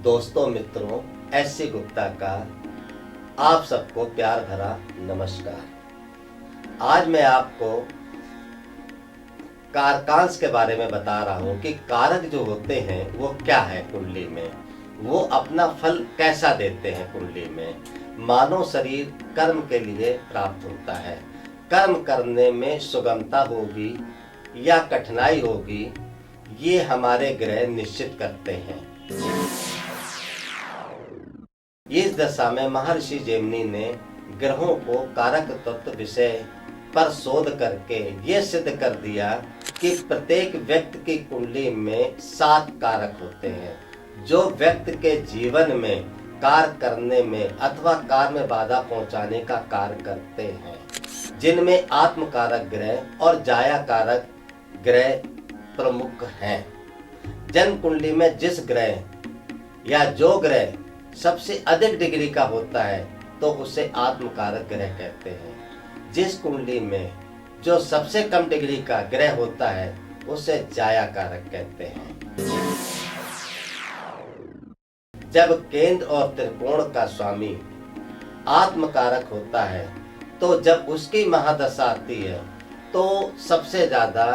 दोस्तों मित्रों, एस.सी. गुप्ता का आप सबको प्यार भरा नमस्कार। आज मैं आपको कारकांश के बारे में बता रहा हूँ कि कारक जो होते हैं वो क्या है कुंडली में, वो अपना फल कैसा देते हैं कुंडली में। मानव शरीर कर्म के लिए प्राप्त होता है। कर्म करने में सुगमता होगी या कठिनाई होगी, ये हमारे ग्रह निश्चित करते हैं। इस दशा में महर्षि जैमिनी ने ग्रहों को कारक तत्व विषय पर शोध करके ये सिद्ध कर दिया कि प्रत्येक व्यक्ति की कुंडली में 7 कारक होते हैं जो व्यक्ति के जीवन में कार्य करने में अथवा कार्य में बाधा पहुंचाने का कार्य करते हैं, जिनमें आत्म कारक ग्रह और जाया कारक ग्रह प्रमुख हैं। जन्म कुंडली में जिस ग्रह या जो ग्रह सबसे अधिक डिग्री का होता है तो उसे आत्मकारक ग्रह कहते हैं। जिस कुंडली में जो सबसे कम डिग्री का ग्रह होता है उसे जाया कारक कहते हैं। जब केंद्र और त्रिकोण का स्वामी आत्मकारक होता है तो जब उसकी महादशा आती है तो सबसे ज्यादा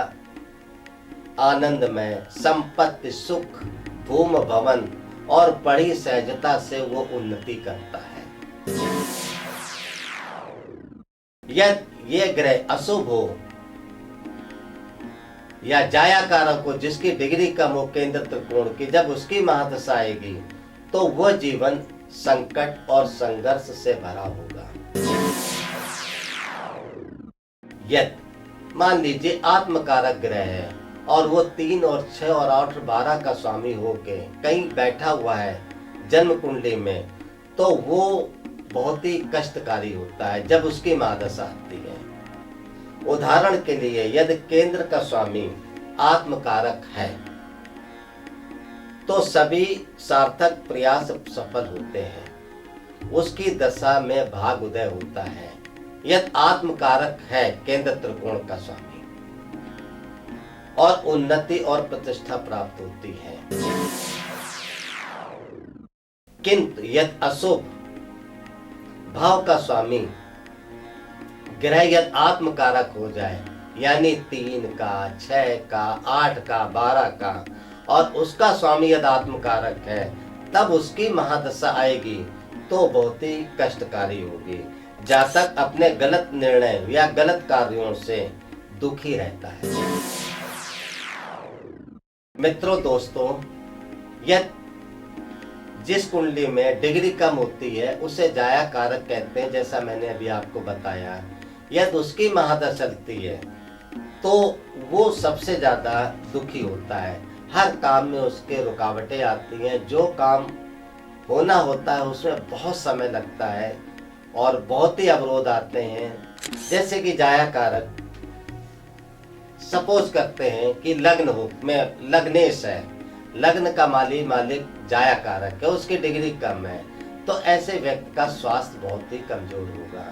आनंदमय संपत्ति, सुख, भूम भवन और बड़ी सहजता से वो उन्नति करता है। ये ग्रह अशुभ हो या जाया कारक हो, जिसकी डिग्री कम हो केंद्र त्रिकोण की, जब उसकी महादशा आएगी तो वह जीवन संकट और संघर्ष से भरा होगा। यदि मान लीजिए आत्मकारक ग्रह है और वो 3 और 6 और 8 और 12 का स्वामी होके कहीं बैठा हुआ है जन्म कुंडली में, तो वो बहुत ही कष्टकारी होता है जब उसकी महादशा आती है। उदाहरण के लिए यदि केंद्र का स्वामी आत्मकारक है तो सभी सार्थक प्रयास सफल होते हैं, उसकी दशा में भाग उदय होता है। यदि आत्मकारक है केंद्र त्रिकोण का स्वामी और उन्नति और प्रतिष्ठा प्राप्त होती है। किंतु यदि अशुभ भाव का स्वामी ग्रह यदि आत्मकारक हो जाए, यानी 3 का, 6 का, 8 का, 12 का, और उसका स्वामी यदि आत्मकारक है, तब उसकी महादशा आएगी तो बहुत ही कष्टकारी होगी। जातक अपने गलत निर्णय या गलत कार्यों से दुखी रहता है। मित्रों, दोस्तों, यह जिस कुंडली में डिग्री कम होती है उसे जाया कारक कहते हैं, जैसा मैंने अभी आपको बताया। यदि उसकी महादशा चलती है तो वो सबसे ज्यादा दुखी होता है। हर काम में उसके रुकावटें आती हैं, जो काम होना होता है उसमें बहुत समय लगता है और बहुत ही अवरोध आते हैं। जैसे कि जाया कारक, सपोज करते हैं कि लग्न हो में लग्नेश है, लग्न का मालिक जाया कारक है, उसकी डिग्री कम है, तो ऐसे व्यक्ति का स्वास्थ्य बहुत ही कमजोर होगा।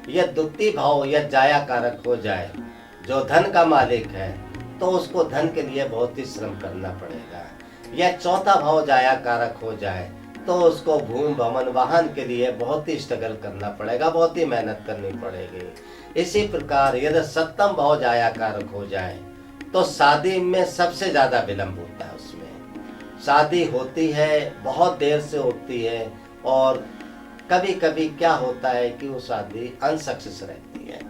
यह द्वितीय भाव या जाया कारक हो जाए जो धन का मालिक है तो उसको धन के लिए बहुत ही श्रम करना पड़ेगा। यह चौथा भाव जाया कारक हो जाए तो उसको भूमि भवन वाहन के लिए बहुत ही स्ट्रगल करना पड़ेगा, बहुत ही मेहनत करनी पड़ेगी। इसी प्रकार यदि 7वां भाव जाया कारक हो जाए तो शादी में सबसे ज्यादा विलंब होता है। उसमें शादी होती है, बहुत देर से होती है, और कभी कभी क्या होता है कि वो शादी अनसक्सेस रहती है।